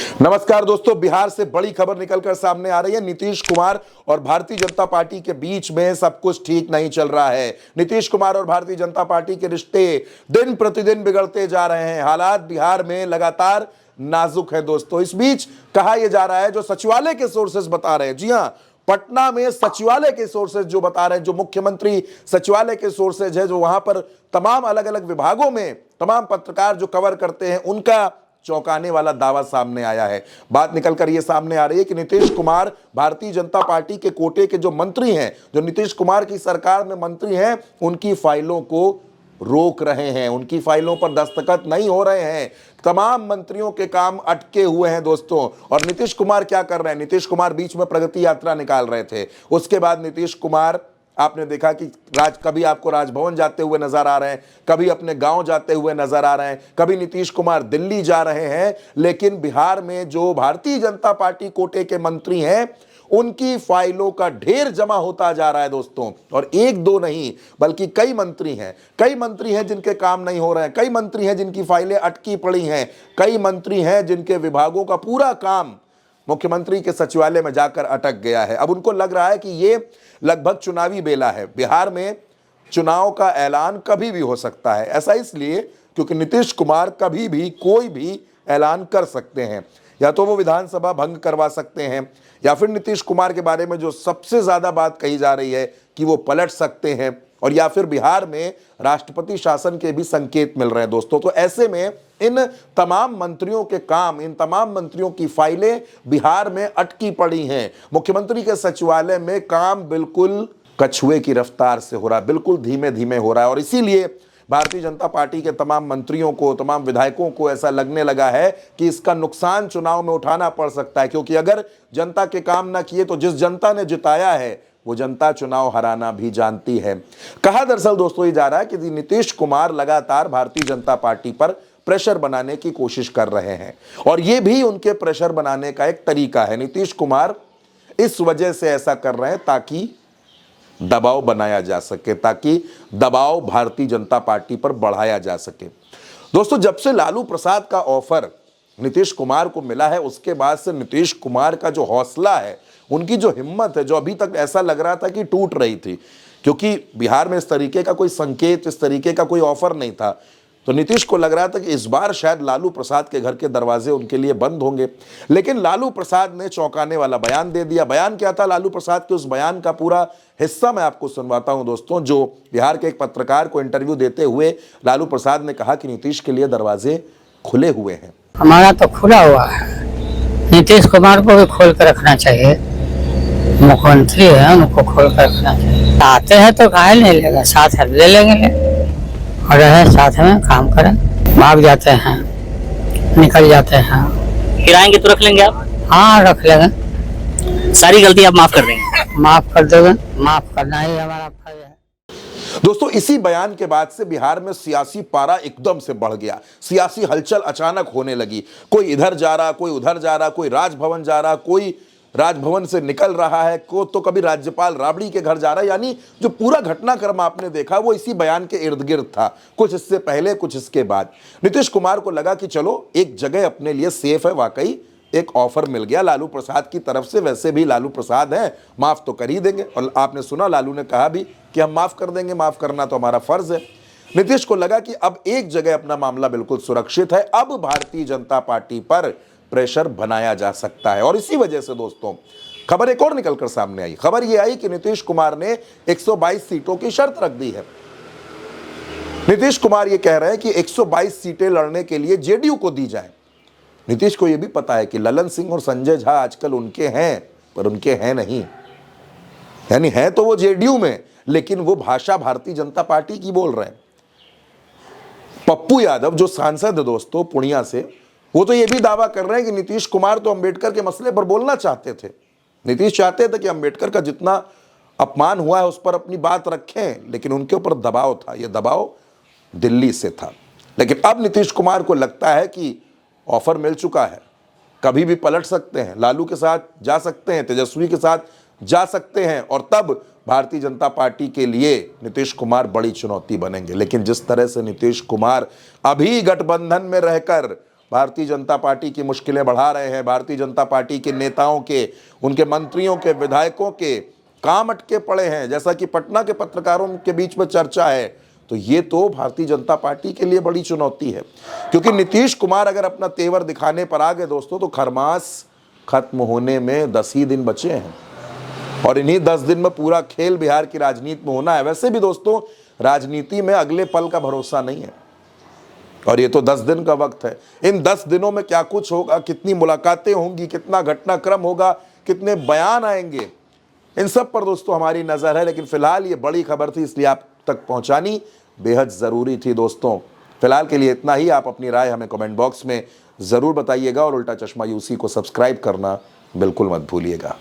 नमस्कार दोस्तों, बिहार से बड़ी खबर निकलकर सामने आ रही है। नीतीश कुमार और भारतीय जनता पार्टी के बीच में सब कुछ ठीक नहीं चल रहा है। नीतीश कुमार और भारतीय जनता पार्टी के रिश्ते दिन प्रतिदिन बिगड़ते जा रहे हैं। हालात बिहार में लगातार नाजुक है दोस्तों। इस बीच कहा यह जा रहा है, जो सचिवालय के सोर्सेज बता रहे हैं, जी हां, पटना में सचिवालय के सोर्सेज जो बता रहे हैं, जो मुख्यमंत्री सचिवालय के सोर्सेज है, जो वहां पर तमाम अलग अलग विभागों में तमाम पत्रकार जो कवर करते हैं, उनका चौंकाने वाला दावा सामने आया है। बात निकलकर यह सामने आ रही है कि नीतीश कुमार भारतीय जनता पार्टी के कोटे के जो मंत्री हैं, जो नीतीश कुमार की सरकार में मंत्री हैं, उनकी फाइलों को रोक रहे हैं, उनकी फाइलों पर दस्तखत नहीं हो रहे हैं। तमाम मंत्रियों के काम अटके हुए हैं दोस्तों। और नीतीश कुमार क्या कर रहे हैं? नीतीश कुमार बीच में प्रगति यात्रा निकाल रहे थे। उसके बाद नीतीश कुमार, आपने देखा कि कभी आपको राजभवन जाते हुए नजर आ रहे हैं, कभी अपने गांव जाते हुए नजर आ रहे हैं, कभी नीतीश कुमार दिल्ली जा रहे हैं। लेकिन बिहार में जो भारतीय जनता पार्टी कोटे के मंत्री हैं, उनकी फाइलों का ढेर जमा होता जा रहा है दोस्तों। और एक दो नहीं, बल्कि कई मंत्री हैं जिनके काम नहीं हो रहे हैं, कई मंत्री हैं जिनकी फाइलें अटकी पड़ी हैं, कई मंत्री हैं जिनके विभागों का पूरा काम मुख्यमंत्री के सचिवालय में जाकर अटक गया है। अब उनको लग रहा है कि ये लगभग चुनावी बेला है। बिहार में चुनाव का ऐलान कभी भी हो सकता है। ऐसा इसलिए क्योंकि नीतीश कुमार कभी भी कोई भी ऐलान कर सकते हैं। या तो वो विधानसभा भंग करवा सकते हैं, या फिर नीतीश कुमार के बारे में जो सबसे ज्यादा बात कही जा रही है कि वो पलट सकते हैं, और या फिर बिहार में राष्ट्रपति शासन के भी संकेत मिल रहे हैं दोस्तों। तो ऐसे में इन तमाम मंत्रियों के काम, इन तमाम मंत्रियों की फाइलें बिहार में अटकी पड़ी हैं। मुख्यमंत्री के सचिवालय में काम बिल्कुल कछुए की रफ्तार से हो रहा है, बिल्कुल धीमे धीमे हो रहा है। और इसीलिए भारतीय जनता पार्टी के तमाम मंत्रियों को, तमाम विधायकों को ऐसा लगने लगा है कि इसका नुकसान चुनाव में उठाना पड़ सकता है। क्योंकि अगर जनता के काम ना किए तो जिस जनता ने जिताया है, वो जनता चुनाव हराना भी जानती है। कहा दरअसल दोस्तों ये जा रहा है कि नीतीश कुमार लगातार भारतीय जनता पार्टी पर प्रेशर बनाने की कोशिश कर रहे हैं, और ये भी उनके प्रेशर बनाने का एक तरीका है। नीतीश कुमार इस वजह से ऐसा कर रहे हैं ताकि दबाव बनाया जा सके, ताकि दबाव भारतीय जनता पार्टी पर बढ़ाया जा सके। दोस्तों, जब से लालू प्रसाद का ऑफर नीतीश कुमार को मिला है, उसके बाद से नीतीश कुमार का जो हौसला है, उनकी जो हिम्मत है, जो अभी तक ऐसा लग रहा था कि टूट रही थी, क्योंकि बिहार में इस तरीके का कोई संकेत, इस तरीके का कोई ऑफर नहीं था। तो नीतीश को लग रहा था कि इस बार शायद लालू प्रसाद के घर के दरवाजे उनके लिए बंद होंगे। लेकिन लालू प्रसाद ने चौंकाने वाला बयान दे दिया। बयान क्या था लालू प्रसाद के? उस बयान का पूरा हिस्सा मैं आपको सुनवाता हूं दोस्तों। जो बिहार के एक पत्रकार को इंटरव्यू देते हुए लालू प्रसाद ने कहा कि नीतीश के लिए दरवाजे खुले हुए हैं। हमारा तो खुला हुआ है, नीतीश कुमार को भी खोल कर रखना चाहिए। मुख्यमंत्री है, उनको खोल कर रखना चाहिए। आते हैं तो काहे नहीं लेगा, साथ है ले लेंगे, और रहे साथ में काम करें। भाग जाते हैं, निकल जाते हैं, फिर आएंगे तो रख लेंगे आप? हाँ रख लेंगे। सारी गलती आप माफ कर देंगे? माफ कर दोगे, माफ करना ही हमारा फर्ज है। दोस्तों, इसी बयान के बाद से बिहार में सियासी पारा एकदम से बढ़ गया। सियासी हलचल अचानक होने लगी। कोई इधर जा रहा, कोई उधर जा रहा, कोई राजभवन जा रहा, कोई राजभवन से निकल रहा है, को तो कभी राज्यपाल राबड़ी के घर जा रहा है। यानी जो पूरा घटनाक्रम आपने देखा वो इसी बयान के इर्द गिर्द था, कुछ इससे पहले, कुछ इसके बाद। नीतीश कुमार को लगा कि चलो एक जगह अपने लिए सेफ है, वाकई एक ऑफर मिल गया लालू प्रसाद की तरफ से। वैसे भी लालू प्रसाद हैं, माफ तो कर ही देंगे। और आपने सुना लालू ने कहा भी कि हम माफ कर देंगे, माफ करना तो हमारा फर्ज है। नीतीश को लगा कि अब एक जगह अपना मामला बिल्कुल सुरक्षित है, अब भारतीय जनता पार्टी पर प्रेशर बनाया जा सकता है। और इसी वजह से दोस्तों खबर एक और निकलकर सामने आई। खबर यह आई कि नीतीश कुमार ने 122 सीटों की शर्त रख दी है। नीतीश कुमार यह कह रहे हैं कि 122 सीटें लड़ने के लिए जेडीयू को दी जाए। नीतीश को यह भी पता है कि ललन सिंह और संजय झा आजकल उनके हैं, पर उनके हैं नहीं। यानी है तो वो जेडीयू में, लेकिन वो भाषा भारतीय जनता पार्टी की बोल रहे हैं। पप्पू यादव जो सांसद है दोस्तों पूर्णिया से, वो तो ये भी दावा कर रहे हैं कि नीतीश कुमार तो अंबेडकर के मसले पर बोलना चाहते थे। नीतीश चाहते थे कि अंबेडकर का जितना अपमान हुआ है उस पर अपनी बात रखें, लेकिन उनके ऊपर दबाव था। यह दबाव दिल्ली से था। लेकिन अब नीतीश कुमार को लगता है कि ऑफर मिल चुका है, कभी भी पलट सकते हैं, लालू के साथ जा सकते हैं, तेजस्वी के साथ जा सकते हैं, और तब भारतीय जनता पार्टी के लिए नीतीश कुमार बड़ी चुनौती बनेंगे। लेकिन जिस तरह से नीतीश कुमार अभी गठबंधन में रहकर भारतीय जनता पार्टी की मुश्किलें बढ़ा रहे हैं, भारतीय जनता पार्टी के नेताओं के, उनके मंत्रियों के, विधायकों के काम अटके पड़े हैं, जैसा कि पटना के पत्रकारों के बीच में चर्चा है, तो ये तो भारतीय जनता पार्टी के लिए बड़ी चुनौती है। क्योंकि नीतीश कुमार अगर अपना तेवर दिखाने पर आ गए दोस्तों, तो खरमास खत्म होने में 10 ही दिन बचे हैं और इन्हीं 10 दिन में पूरा खेल बिहार की राजनीति में होना है। वैसे भी दोस्तों राजनीति में अगले पल का भरोसा नहीं है और ये तो 10 दिन का वक्त है। इन 10 दिनों में क्या कुछ होगा, कितनी मुलाकातें होंगी, कितना घटनाक्रम होगा, कितने बयान आएंगे, इन सब पर दोस्तों हमारी नजर है। लेकिन फिलहाल ये बड़ी खबर थी, इसलिए आप तक पहुंचानी बेहद जरूरी थी दोस्तों। फिलहाल के लिए इतना ही। आप अपनी राय हमें कमेंट बॉक्स में जरूर बताइएगा और उल्टा चश्मा यूसी को सब्सक्राइब करना बिल्कुल मत भूलिएगा।